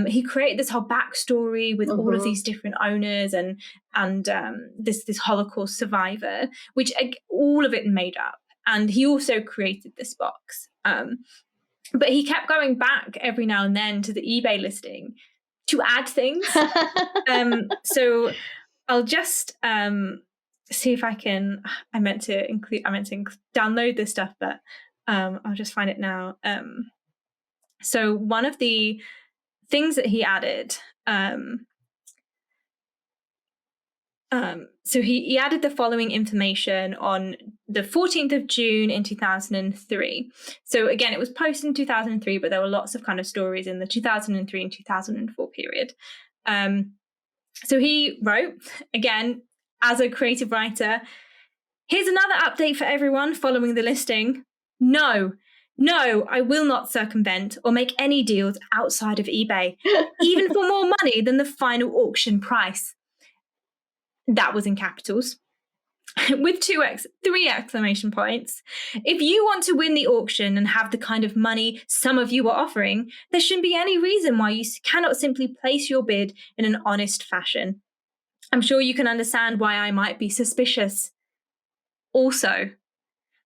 [SPEAKER 2] he created this whole backstory with all of these different owners and this Holocaust survivor, which all of it made up. And he also created this box. But he kept going back every now and then to the eBay listing to add things. So I'll just see if I can. I meant to download this stuff, but I'll just find it now. So one of the things that he added, so he added the following information on the 14th of June in 2003. So again, it was posted in 2003, but there were lots of kind of stories in the 2003 and 2004 period. So he wrote, again, as a creative writer, here's another update for everyone following the listing. No, I will not circumvent or make any deals outside of eBay, even for more money than the final auction price. That was in capitals, with 3 exclamation points. If you want to win the auction and have the kind of money some of you are offering, there shouldn't be any reason why you cannot simply place your bid in an honest fashion. I'm sure you can understand why I might be suspicious. Also,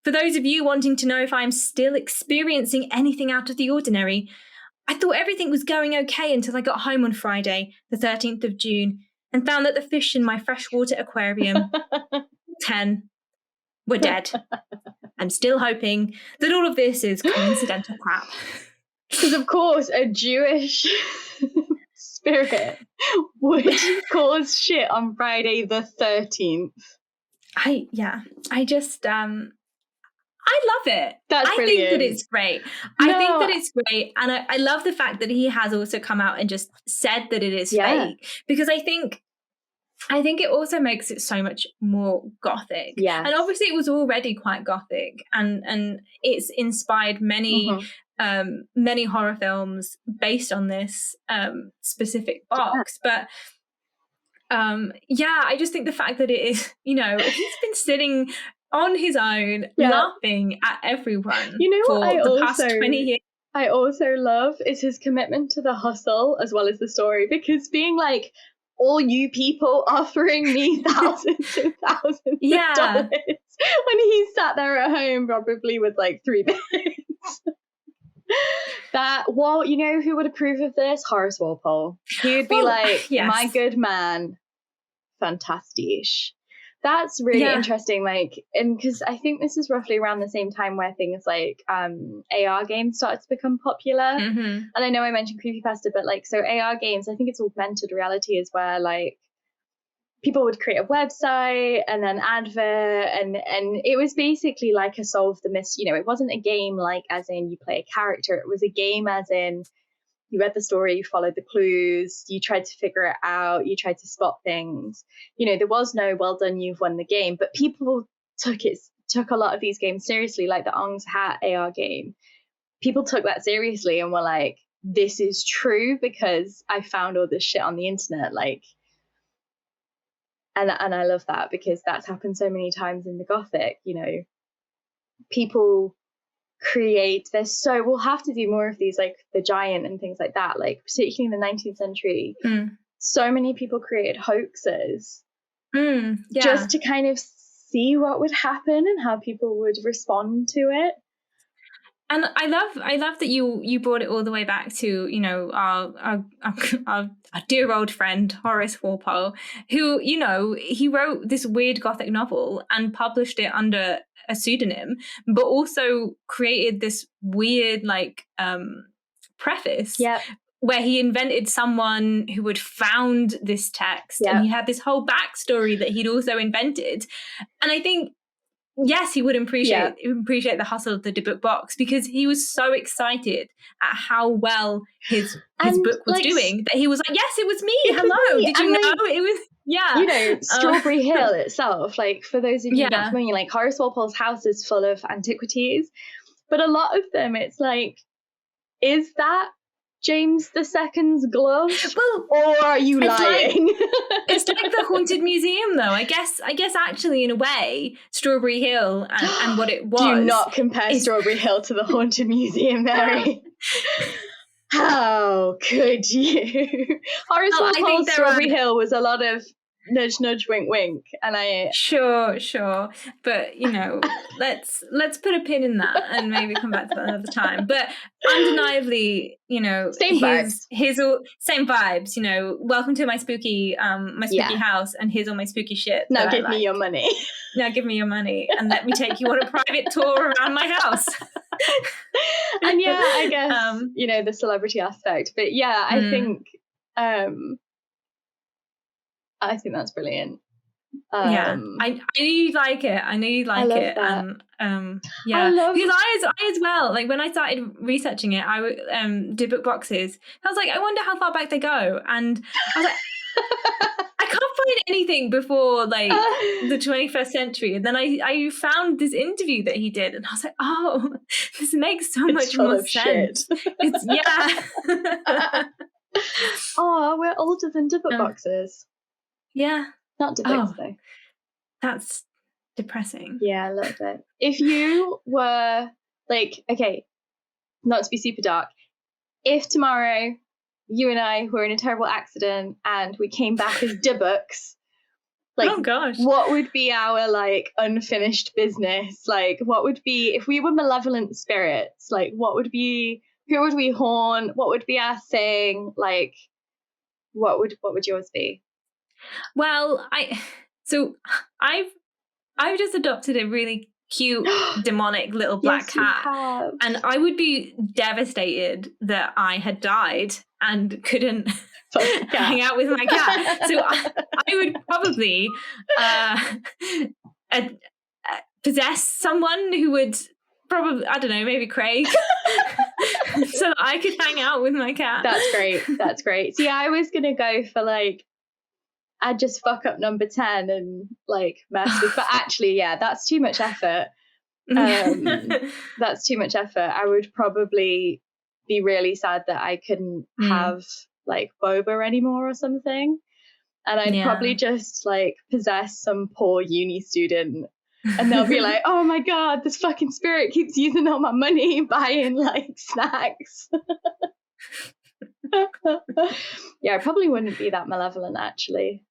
[SPEAKER 2] for those of you wanting to know if I'm still experiencing anything out of the ordinary, I thought everything was going okay until I got home on Friday, the 13th of June, and found that the fish in my freshwater aquarium, 10, were dead. I'm still hoping that all of this is coincidental crap.
[SPEAKER 1] Because, of course, a Jewish spirit would cause shit on Friday the 13th.
[SPEAKER 2] I love it.
[SPEAKER 1] That's brilliant.
[SPEAKER 2] I think that it's great. I think that it's great. And I love the fact that he has also come out and just said that it is fake. Because I think it also makes it so much more Gothic.
[SPEAKER 1] Yeah.
[SPEAKER 2] And obviously it was already quite Gothic. And it's inspired many horror films based on this specific box. But I just think the fact that it is, he's been sitting on his own, laughing at everyone for the past 20 years.
[SPEAKER 1] I also love is his commitment to the hustle as well as the story, because being like, all you people offering me thousands and thousands of dollars when he sat there at home probably with like 3 bits. You know who would approve of this? Horace Walpole. He would be my good man, fantastisch. That's really interesting, and because I think this is roughly around the same time where things like AR games started to become popular. And I know I mentioned creepypasta, but so AR games, I think it's augmented reality, is where people would create a website and then advert, and it was basically like a solve the mystery. It wasn't a game as in you play a character. It was a game as in you read the story, you followed the clues, you tried to figure it out, you tried to spot things. There was no well done, you've won the game, but people took a lot of these games seriously, like the Ong's Hat AR game. People took that seriously and were like, this is true because I found all this shit on the internet. And I love that because that's happened so many times in the Gothic. People create, we'll have to do more of these, like the Giant and things like that, particularly in the 19th century. So many people created hoaxes just to kind of see what would happen and how people would respond to it.
[SPEAKER 2] And I love that you brought it all the way back to our dear old friend Horace Walpole, who he wrote this weird Gothic novel and published it under a pseudonym, but also created this weird preface where he invented someone who had found this text, and he had this whole backstory that he'd also invented. And I think, yes, he would appreciate the hustle of the Dibbuk box, because he was so excited at how well his book was doing that he was like, yes, it was me. Hello. Did you know? It was,
[SPEAKER 1] Strawberry Hill itself, for those of you not familiar, Horace Walpole's house is full of antiquities, but a lot of them, it's is that James II's glove?
[SPEAKER 2] Well,
[SPEAKER 1] or are you lying?
[SPEAKER 2] It's like the Haunted Museum, though. I guess actually, in a way, Strawberry Hill and what it was.
[SPEAKER 1] Do not compare Strawberry Hill to the Haunted Museum, Mary. How could you? Horace Walpole's Strawberry Hill was a lot of nudge, nudge, wink, wink, and I
[SPEAKER 2] sure, but let's put a pin in that and maybe come back to that another time. But undeniably,
[SPEAKER 1] same vibes.
[SPEAKER 2] Same vibes. Welcome to my spooky house, and here's all my spooky shit.
[SPEAKER 1] Now give me your money.
[SPEAKER 2] Now give me your money, and let me take you on a private tour around my house.
[SPEAKER 1] And I guess the celebrity aspect, but I think that's brilliant.
[SPEAKER 2] I knew you'd like it. I
[SPEAKER 1] that.
[SPEAKER 2] Because I as well, when I started researching it, Dybbuk boxes, I was like, I wonder how far back they go, and I was like, I can't find anything before the 21st century, and then I found this interview that he did, and I was like, oh, this makes so much more sense.
[SPEAKER 1] Oh, we're older than Dybbuk boxes.
[SPEAKER 2] Yeah.
[SPEAKER 1] Not Dibbuk, though.
[SPEAKER 2] That's depressing.
[SPEAKER 1] Yeah, a little bit. If you were okay, not to be super dark, if tomorrow you and I were in a terrible accident and we came back as Dibbuks,
[SPEAKER 2] oh gosh,
[SPEAKER 1] what would be our unfinished business? What would be, if we were malevolent spirits, what would be, who would we haunt? What would be our thing? What would yours be?
[SPEAKER 2] Well, I've just adopted a really cute demonic little black cat, and I would be devastated that I had died and couldn't hang out with my cat. So I would probably possess someone who would probably, I don't know, maybe Craig, so that I could hang out with my cat.
[SPEAKER 1] That's great. See, I was gonna go for I'd just fuck up number 10 and mess with, but actually, that's too much effort. That's too much effort. I would probably be really sad that I couldn't have Boba anymore or something. And I'd probably just possess some poor uni student, and they'll be like, oh my God, this fucking spirit keeps using all my money buying snacks. Yeah, I probably wouldn't be that malevolent, actually.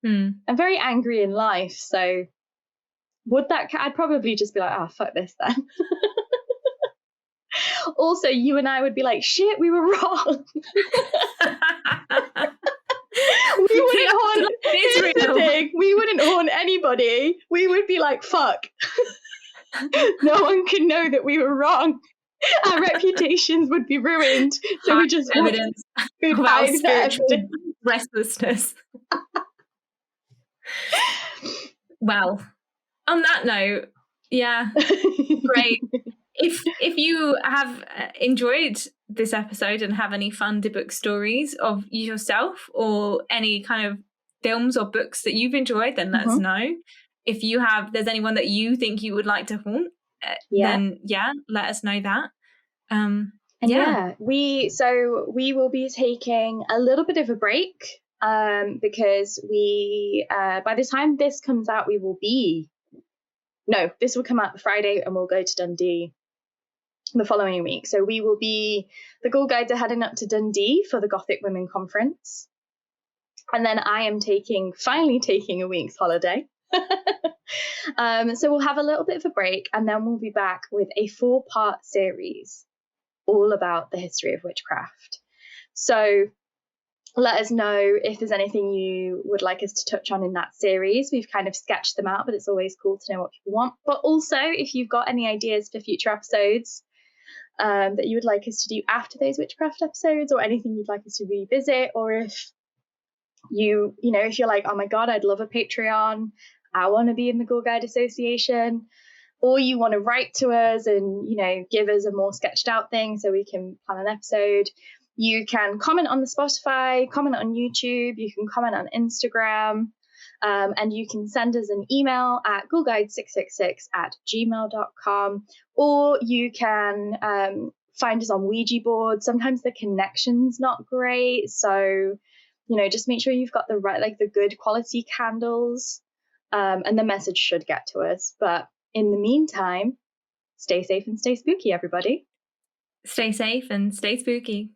[SPEAKER 2] I'm
[SPEAKER 1] very angry in life, so I'd probably just be like, oh, fuck this then. Also, you and I would be like, shit, we were wrong. We wouldn't haunt. Here's the thing, we wouldn't haunt anybody. We would be like, fuck. No one can know that we were wrong. Our reputations would be ruined. So we just
[SPEAKER 2] evidence of our spiritual restlessness. Well, on that note, yeah, great. If you have enjoyed this episode and have any fun Dybbuk stories of yourself or any kind of films or books that you've enjoyed, then let us know. If there's anyone that you think you would like to haunt, then let us know that.
[SPEAKER 1] We will be taking a little bit of a break because we by the time this comes out, this will come out Friday and we'll go to Dundee the following week. So the Ghoul Guides are heading up to Dundee for the Gothic Women Conference. And then I am finally taking a week's holiday. So we'll have a little bit of a break and then we'll be back with a 4-part series all about the history of witchcraft. So let us know if there's anything you would like us to touch on in that series. We've kind of sketched them out, but it's always cool to know what people want. But also, if you've got any ideas for future episodes that you would like us to do after those witchcraft episodes, or anything you'd like us to revisit, or if if you're like, oh my God, I'd love a Patreon, I want to be in the Ghoul Guides Association, or you want to write to us and, give us a more sketched out thing so we can plan an episode, you can comment on the Spotify, comment on YouTube, you can comment on Instagram, and you can send us an email at ghoulguides666@gmail.com, or you can find us on Ouija boards. Sometimes the connection's not great, so, just make sure you've got the right, the good quality candles, and the message should get to us. But in the meantime, stay safe and stay spooky, everybody.
[SPEAKER 2] Stay safe and stay spooky.